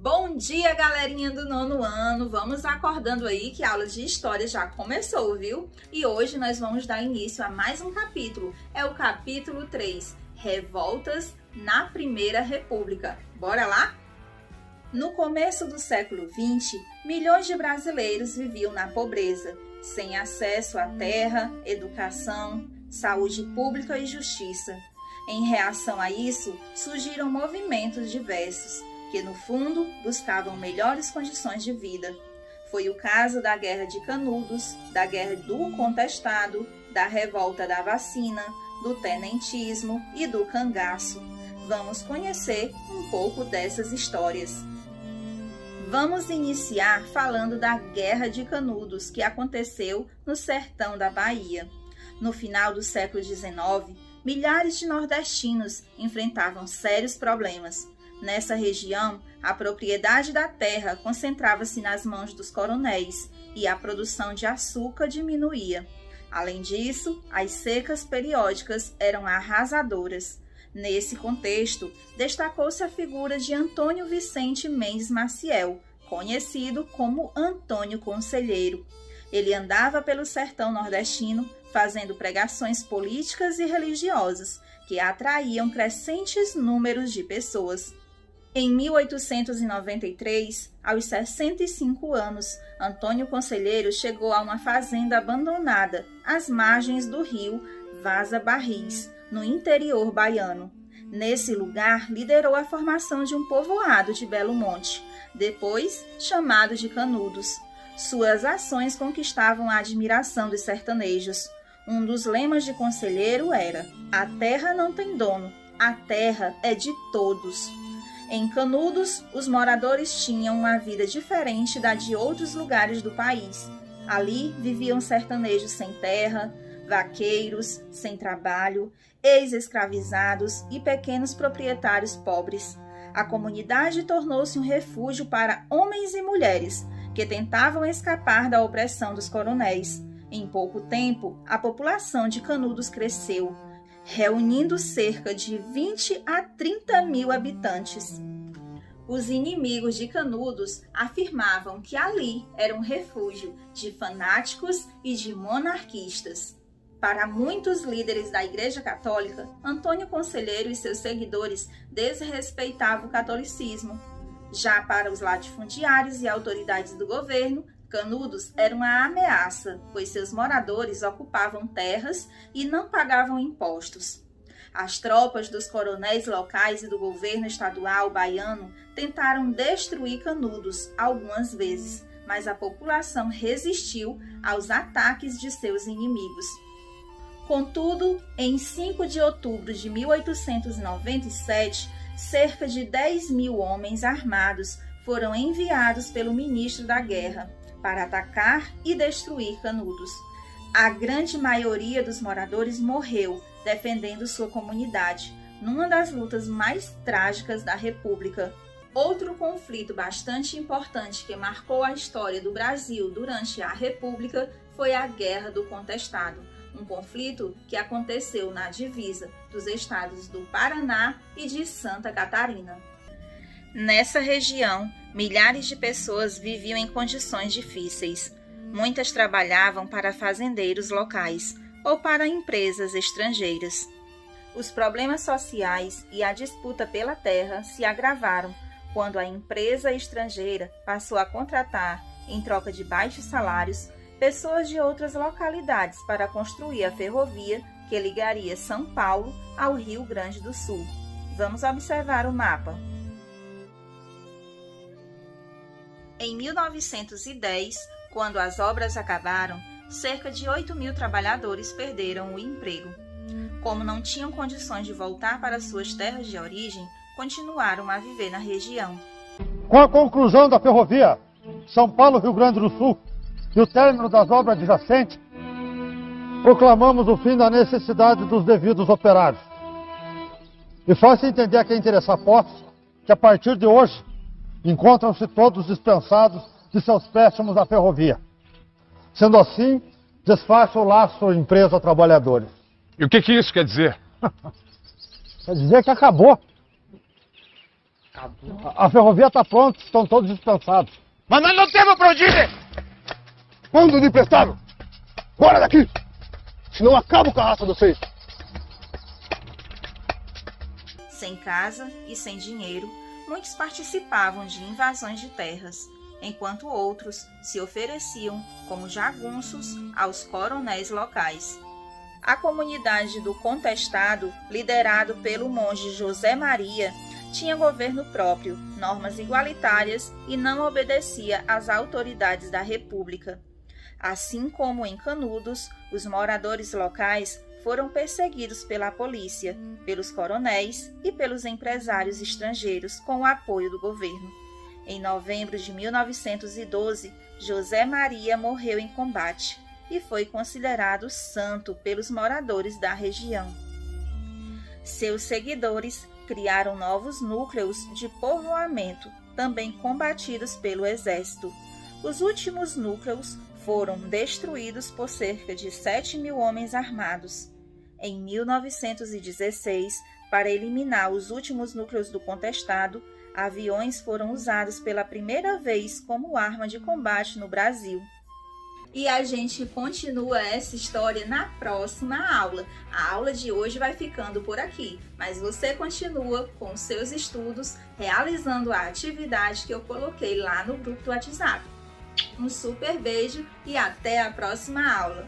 Bom dia, galerinha do nono ano! Vamos acordando aí que a aula de história já começou, viu? E hoje nós vamos dar início a mais um capítulo. É o capítulo 3, Revoltas na Primeira República. Bora lá? No começo do século XX, milhões de brasileiros viviam na pobreza, sem acesso à terra, educação, saúde pública e justiça. Em reação a isso, surgiram movimentos diversos, que no fundo buscavam melhores condições de vida. Foi o caso da Guerra de Canudos, da Guerra do Contestado, da Revolta da Vacina, do Tenentismo e do Cangaço. Vamos conhecer um pouco dessas histórias. Vamos iniciar falando da Guerra de Canudos, que aconteceu no sertão da Bahia. No final do século XIX, milhares de nordestinos enfrentavam sérios problemas. Nessa região, a propriedade da terra concentrava-se nas mãos dos coronéis e a produção de açúcar diminuía. Além disso, as secas periódicas eram arrasadoras. Nesse contexto, destacou-se a figura de Antônio Vicente Mendes Maciel, conhecido como Antônio Conselheiro. Ele andava pelo sertão nordestino, fazendo pregações políticas e religiosas, que atraíam crescentes números de pessoas. Em 1893, aos 65 anos, Antônio Conselheiro chegou a uma fazenda abandonada, às margens do rio Vaza Barris, no interior baiano. Nesse lugar, liderou a formação de um povoado de Belo Monte, depois chamado de Canudos. Suas ações conquistavam a admiração dos sertanejos. Um dos lemas de Conselheiro era: "A terra não tem dono, a terra é de todos". Em Canudos, os moradores tinham uma vida diferente da de outros lugares do país. Ali viviam sertanejos sem terra, vaqueiros sem trabalho, ex-escravizados e pequenos proprietários pobres. A comunidade tornou-se um refúgio para homens e mulheres que tentavam escapar da opressão dos coronéis. Em pouco tempo, a população de Canudos cresceu, reunindo cerca de 20 a 30 mil habitantes. Os inimigos de Canudos afirmavam que ali era um refúgio de fanáticos e de monarquistas. Para muitos líderes da Igreja Católica, Antônio Conselheiro e seus seguidores desrespeitavam o catolicismo. Já para os latifundiários e autoridades do governo, Canudos era uma ameaça, pois seus moradores ocupavam terras e não pagavam impostos. As tropas dos coronéis locais e do governo estadual baiano tentaram destruir Canudos algumas vezes, mas a população resistiu aos ataques de seus inimigos. Contudo, em 5 de outubro de 1897, cerca de 10 mil homens armados foram enviados pelo ministro da Guerra para atacar e destruir Canudos. A grande maioria dos moradores morreu defendendo sua comunidade, numa das lutas mais trágicas da República. Outro conflito bastante importante que marcou a história do Brasil durante a República foi a Guerra do Contestado, um conflito que aconteceu na divisa dos estados do Paraná e de Santa Catarina. Nessa região, milhares de pessoas viviam em condições difíceis. Muitas trabalhavam para fazendeiros locais ou para empresas estrangeiras. Os problemas sociais e a disputa pela terra se agravaram quando a empresa estrangeira passou a contratar, em troca de baixos salários, pessoas de outras localidades para construir a ferrovia que ligaria São Paulo ao Rio Grande do Sul. Vamos observar o mapa. Em 1910, quando as obras acabaram, cerca de 8 mil trabalhadores perderam o emprego. Como não tinham condições de voltar para suas terras de origem, continuaram a viver na região. Com a conclusão da ferrovia São Paulo-Rio Grande do Sul e o término das obras adjacentes, proclamamos o fim da necessidade dos devidos operários. E faz-se entender a quem interessar postos que a partir de hoje encontram-se todos dispensados de seus préstimos à ferrovia. Sendo assim, desfaça o laço empresa-trabalhadores. E o que isso quer dizer? Quer dizer que acabou. A ferrovia está pronta, estão todos dispensados. Mas nós não temos pra onde ir! Quando de emprestado? Bora daqui! Senão acabo com a raça de vocês. Sem casa e sem dinheiro, muitos participavam de invasões de terras, enquanto outros se ofereciam como jagunços aos coronéis locais. A comunidade do Contestado, liderado pelo monge José Maria, tinha governo próprio, normas igualitárias e não obedecia às autoridades da República. Assim como em Canudos, os moradores locais foram perseguidos pela polícia, pelos coronéis e pelos empresários estrangeiros com o apoio do governo. Em novembro de 1912, José Maria morreu em combate e foi considerado santo pelos moradores da região. Seus seguidores criaram novos núcleos de povoamento, também combatidos pelo exército. Os últimos núcleos foram destruídos por cerca de 7.000 homens armados. Em 1916, para eliminar os últimos núcleos do Contestado, aviões foram usados pela primeira vez como arma de combate no Brasil. E a gente continua essa história na próxima aula. A aula de hoje vai ficando por aqui, mas você continua com seus estudos, realizando a atividade que eu coloquei lá no grupo do WhatsApp. Um super beijo e até a próxima aula!